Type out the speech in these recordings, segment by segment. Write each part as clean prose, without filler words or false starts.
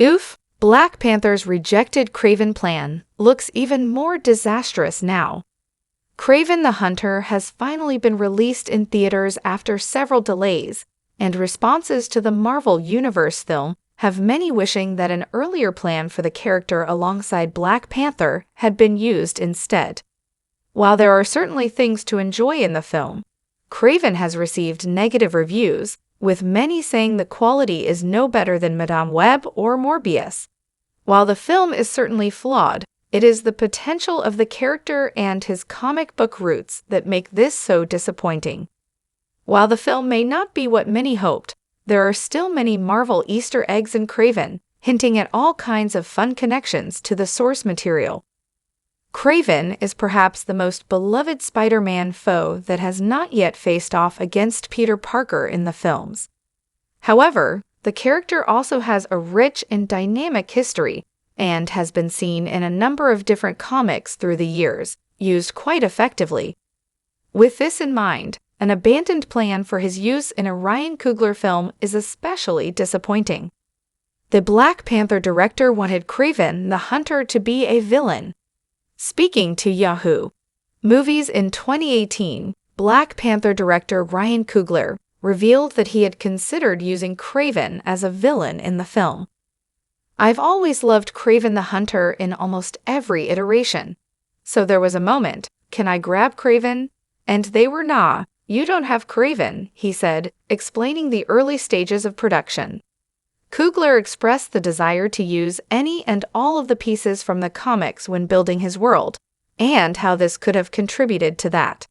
Oof, Black Panther's rejected Kraven plan looks even more disastrous now. Kraven the Hunter has finally been released in theaters after several delays, and responses to the Marvel Universe film have many wishing that an earlier plan for the character alongside Black Panther had been used instead. While there are certainly things to enjoy in the film, Kraven has received negative reviews, with many saying the quality is no better than Madame Web or Morbius. While the film is certainly flawed, it is the potential of the character and his comic book roots that make this so disappointing. While the film may not be what many hoped, there are still many Marvel Easter eggs in Kraven, hinting at all kinds of fun connections to the source material. Kraven is perhaps the most beloved Spider-Man foe that has not yet faced off against Peter Parker in the films. However, the character also has a rich and dynamic history and has been seen in a number of different comics through the years, used quite effectively. With this in mind, an abandoned plan for his use in a Ryan Coogler film is especially disappointing. The Black Panther director wanted Kraven the Hunter to be a villain. Speaking to Yahoo! Movies in 2018, Black Panther director Ryan Coogler revealed that he had considered using Kraven as a villain in the film. "I've always loved Kraven the Hunter in almost every iteration. So there was a moment, can I grab Kraven? And they were nah, you don't have Kraven," he said, explaining the early stages of production. Coogler expressed the desire to use any and all of the pieces from the comics when building his world, and how this could have contributed to that.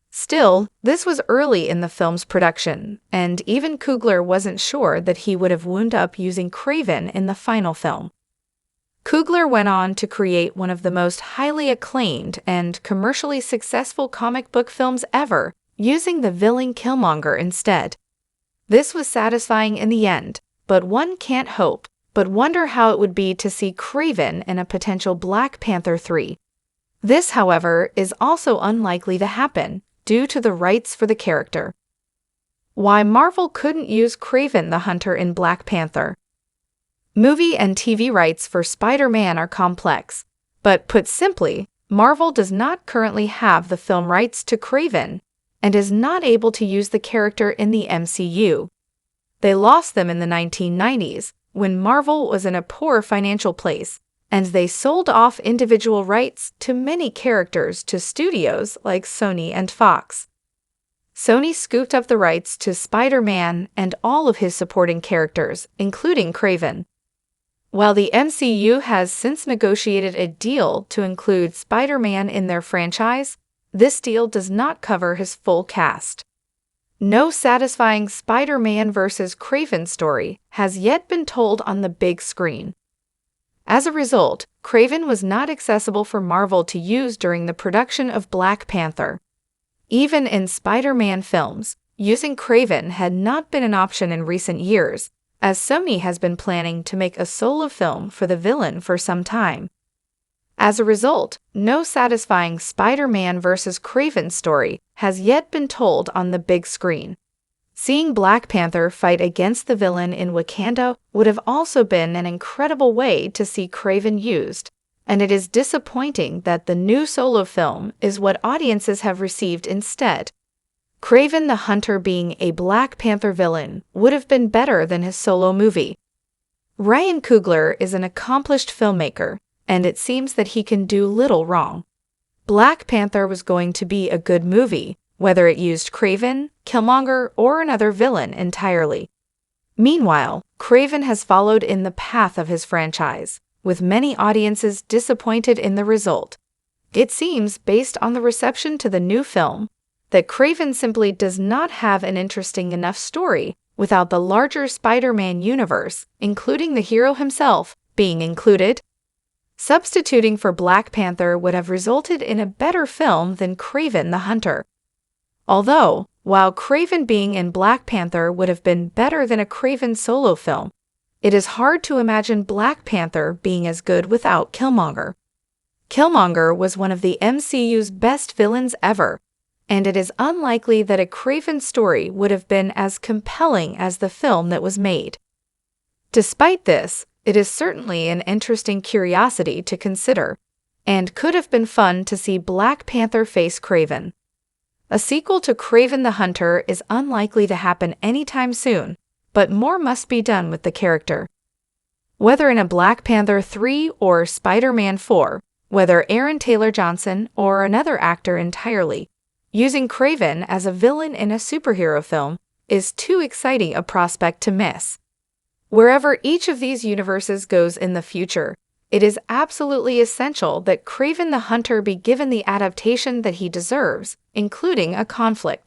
Still, this was early in the film's production, and even Coogler wasn't sure that he would have wound up using Kraven in the final film. Coogler went on to create one of the most highly acclaimed and commercially successful comic book films ever, using the villain Killmonger instead. This was satisfying in the end, but one can't hope but wonder how it would be to see Kraven in a potential Black Panther 3. This, however, is also unlikely to happen, due to the rights for the character. Why Marvel couldn't use Kraven the Hunter in Black Panther. Movie and TV rights for Spider-Man are complex, but put simply, Marvel does not currently have the film rights to Kraven, and is not able to use the character in the MCU. They lost them in the 1990s, when Marvel was in a poor financial place, and they sold off individual rights to many characters to studios like Sony and Fox. Sony scooped up the rights to Spider-Man and all of his supporting characters, including Kraven. While the MCU has since negotiated a deal to include Spider-Man in their franchise, this deal does not cover his full cast. No satisfying Spider-Man vs. Kraven story has yet been told on the big screen. As a result, Kraven was not accessible for Marvel to use during the production of Black Panther. Even in Spider-Man films, using Kraven had not been an option in recent years, as Sony has been planning to make a solo film for the villain for some time. As a result, no satisfying Spider-Man vs. Kraven story has yet been told on the big screen. Seeing Black Panther fight against the villain in Wakanda would have also been an incredible way to see Kraven used, and it is disappointing that the new solo film is what audiences have received instead. Kraven the Hunter being a Black Panther villain would have been better than his solo movie. Ryan Coogler is an accomplished filmmaker, and it seems that he can do little wrong. Black Panther was going to be a good movie, whether it used Kraven, Killmonger, or another villain entirely. Meanwhile, Kraven has followed in the path of his franchise, with many audiences disappointed in the result. It seems, based on the reception to the new film, that Kraven simply does not have an interesting enough story without the larger Spider-Man universe, including the hero himself, being included. Substituting for Black Panther would have resulted in a better film than Kraven the Hunter. Although, while Kraven being in Black Panther would have been better than a Kraven solo film, it is hard to imagine Black Panther being as good without Killmonger. Killmonger was one of the MCU's best villains ever, and it is unlikely that a Kraven story would have been as compelling as the film that was made. Despite this, It is certainly an interesting curiosity to consider, and could have been fun to see Black Panther face Kraven. A sequel to Kraven the Hunter is unlikely to happen anytime soon, but more must be done with the character. Whether in a Black Panther 3 or Spider-Man 4, whether Aaron Taylor Johnson or another actor entirely, using Kraven as a villain in a superhero film is too exciting a prospect to miss. Wherever each of these universes goes in the future, it is absolutely essential that Kraven the Hunter be given the adaptation that he deserves, including a conflict.